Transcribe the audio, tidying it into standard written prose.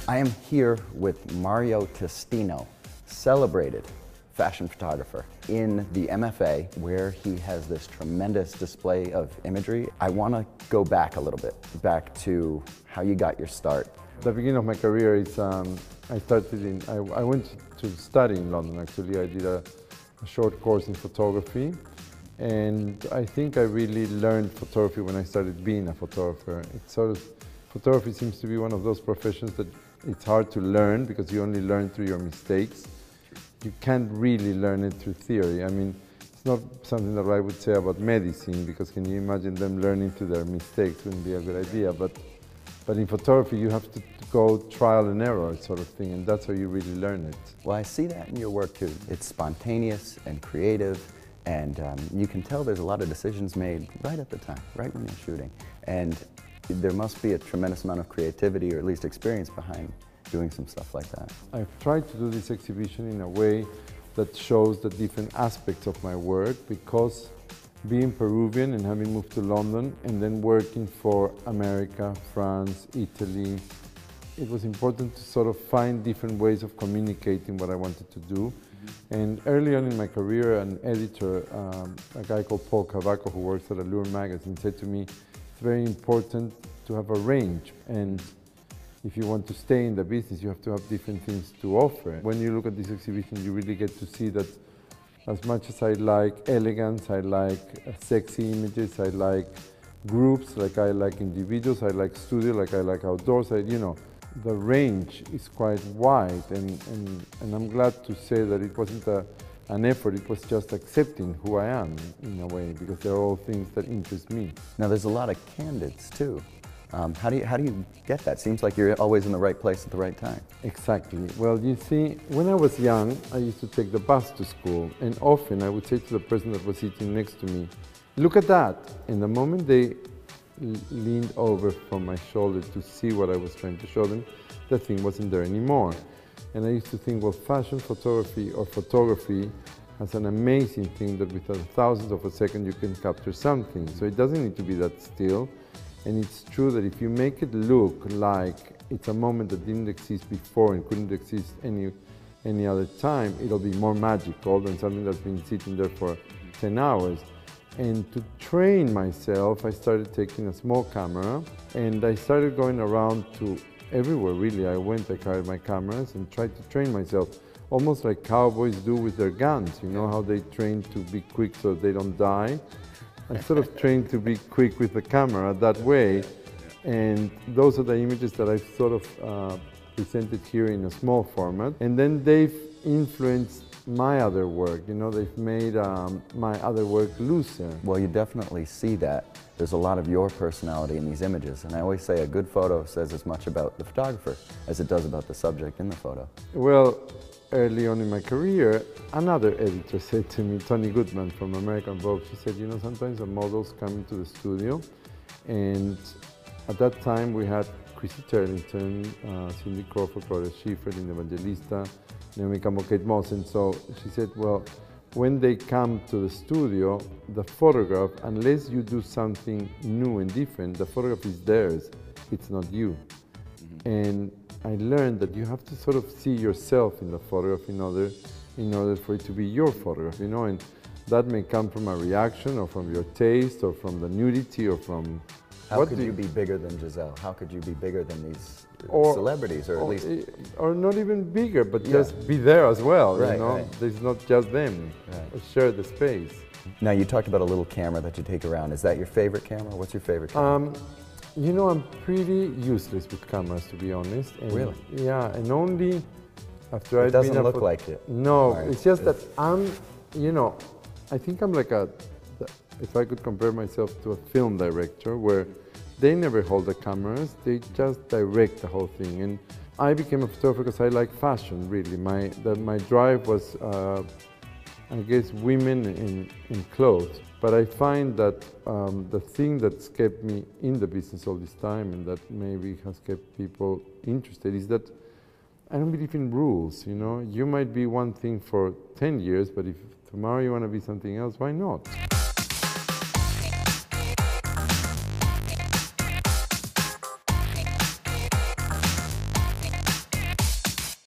I am here with Mario Testino, celebrated fashion photographer in the MFA, where he has this tremendous display of imagery. I want to go back a little bit, back to how you got your start. The beginning of my career is, I went to study in London actually. I did a short course in photography, and I think I really learned photography when I started being a photographer. Photography seems to be one of those professions that it's hard to learn because you only learn through your mistakes. You can't really learn it through theory. I mean, it's not something that I would say about medicine, because can you imagine them learning through their mistakes? Wouldn't be a good idea. But in photography, you have to go trial and error sort of thing, and that's how you really learn it. Well, I see that in your work too. It's spontaneous and creative, and you can tell there's a lot of decisions made right at the time, right when you're shooting. And there must be a tremendous amount of creativity, or at least experience, behind doing some stuff like that. I've tried to do this exhibition in a way that shows the different aspects of my work, because being Peruvian and having moved to London and then working for America, France, Italy, it was important to sort of find different ways of communicating what I wanted to do. And early on in my career, an editor, a guy called Paul Cavaco, who works at Allure magazine, said to me, it's very important to have a range, and if you want to stay in the business, you have to have different things to offer. When you look at this exhibition, you really get to see that as much as I like elegance, I like sexy images, I like groups, like I like individuals, I like studio, like I like outdoors, you know, the range is quite wide, and I'm glad to say that it wasn't an effort, it was just accepting who I am in a way, because they're all things that interest me. Now there's a lot of candidates too. How do you get that? Seems like you're always in the right place at the right time. Exactly. Well, you see, when I was young, I used to take the bus to school, and often I would say to the person that was sitting next to me, look at that. And the moment they leaned over from my shoulder to see what I was trying to show them, the thing wasn't there anymore. And I used to think, well, fashion photography or photography has an amazing thing that with a thousandth of a second you can capture something. So it doesn't need to be that still. And it's true that if you make it look like it's a moment that didn't exist before and couldn't exist any other time, it'll be more magical than something that's been sitting there for 10 hours. And to train myself, I started taking a small camera, and I started going around to everywhere, really. I carried my cameras and tried to train myself, almost like cowboys do with their guns. You know how they train to be quick so they don't die? I sort of trained to be quick with the camera that way, and those are the images that I've sort of presented here in a small format. And then they've influenced my other work, you know, they've made my other work looser. Well, you definitely see that. There's a lot of your personality in these images, and I always say a good photo says as much about the photographer as it does about the subject in the photo. Well, early on in my career, another editor said to me, Tony Goodman from American Vogue, she said, you know, sometimes the models come into the studio, and at that time we had Chrissy Turlington, Cindy Crawford, Gloria Schiffer, Linda Evangelista, Naomi Campbell, Kate Moss, and so she said, well, when they come to the studio, the photograph, unless you do something new and different, the photograph is theirs, it's not you. And I learned that you have to sort of see yourself in the photograph in order for it to be your photograph, you know, and that may come from a reaction or from your taste or from the nudity or from... How could you be bigger than Giselle? How could you be bigger than these celebrities, or at least... Or not even bigger, but just be there as well, right, you know? Right. There's not just them. Right. Share the space. Now, you talked about a little camera that you take around. Is that your favorite camera? What's your favorite camera? You know, I'm pretty useless with cameras, to be honest. And really? Yeah, and only after I've been... It doesn't look like it. No, right. It's just that I'm, you know, I think I'm like if I could compare myself to a film director, where they never hold the cameras, they just direct the whole thing. And I became a photographer because I like fashion, really. My drive was, I guess, women in clothes. But I find that the thing that's kept me in the business all this time, and that maybe has kept people interested, is that I don't believe in rules, you know? You might be one thing for 10 years, but if tomorrow you want to be something else, why not?